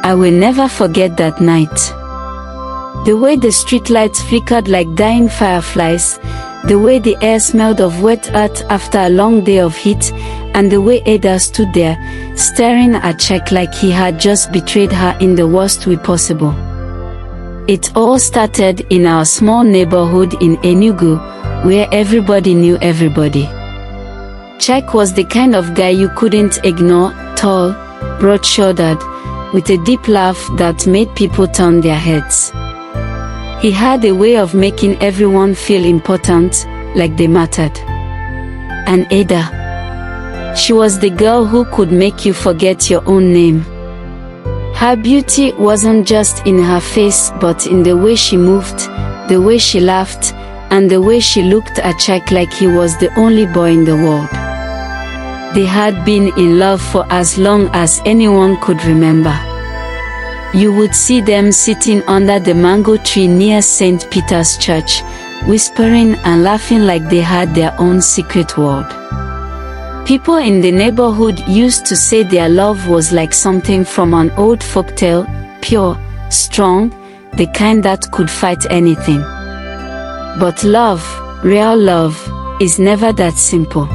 I will never forget that night. The way the streetlights flickered like dying fireflies, the way the air smelled of wet earth after a long day of heat, and the way Ada stood there, staring at Chike like he had just betrayed her in the worst way possible. It all started in our small neighborhood in Enugu, where everybody knew everybody. Chike was the kind of guy you couldn't ignore, tall, broad-shouldered, with a deep laugh that made people turn their heads. He had a way of making everyone feel important, like they mattered. And Ada, she was the girl who could make you forget your own name. Her beauty wasn't just in her face but in the way she moved, the way she laughed, and the way she looked at Chike like he was the only boy in the world. They had been in love for as long as anyone could remember. You would see them sitting under the mango tree near St. Peter's Church, whispering and laughing like they had their own secret world. People in the neighborhood used to say their love was like something from an old folktale, pure, strong, the kind that could fight anything. But love, real love, is never that simple.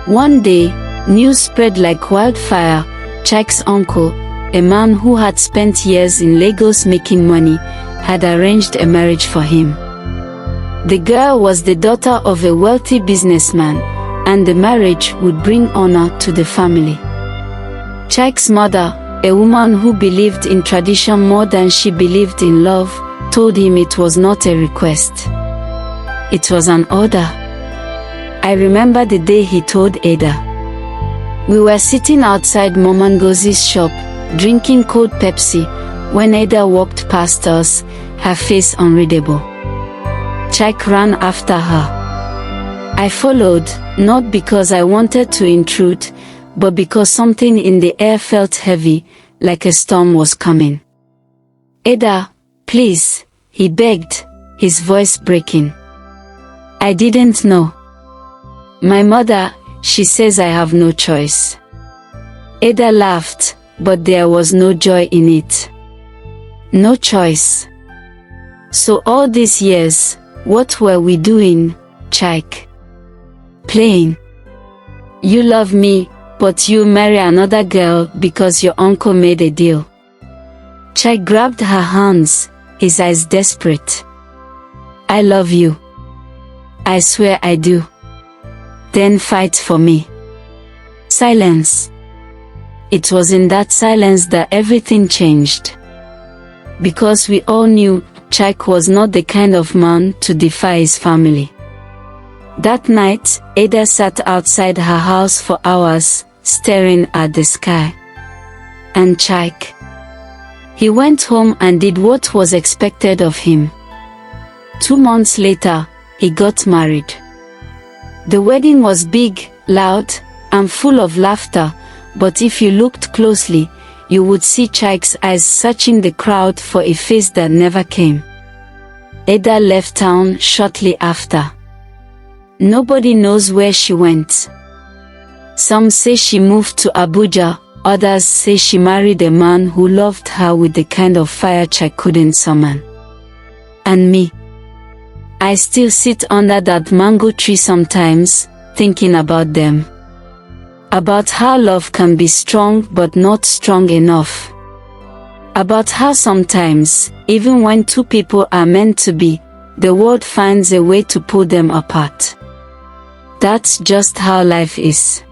One day, news spread like wildfire. Chike's uncle, a man who had spent years in Lagos making money, had arranged a marriage for him. The girl was the daughter of a wealthy businessman, and the marriage would bring honor to the family. Chike's mother, a woman who believed in tradition more than she believed in love, told him it was not a request. It was an order. I remember the day he told Ada. We were sitting outside Mama Ngozi's shop, drinking cold Pepsi, when Ada walked past us, her face unreadable. Chike ran after her. I followed, not because I wanted to intrude, but because something in the air felt heavy, like a storm was coming. Ada, please, he begged, his voice breaking. I didn't know. My mother, she says I have no choice. Ada laughed, but there was no joy in it. No choice. So all these years, what were we doing, Chike? Playing. You love me, but you marry another girl because your uncle made a deal. Chike grabbed her hands, his eyes desperate. I love you. I swear I do. Then fight for me. Silence. It was in that silence that everything changed. Because we all knew Chike was not the kind of man to defy his family. That night, Ada sat outside her house for hours, staring at the sky. And Chike. He went home and did what was expected of him. 2 months later, he got married. The wedding was big, loud, and full of laughter, but if you looked closely, you would see Chike's eyes searching the crowd for a face that never came. Ada left town shortly after. Nobody knows where she went. Some say she moved to Abuja, others say she married a man who loved her with the kind of fire Chike couldn't summon. And me? I still sit under that mango tree sometimes, thinking about them. About how love can be strong but not strong enough. About how sometimes, even when two people are meant to be, the world finds a way to pull them apart. That's just how life is.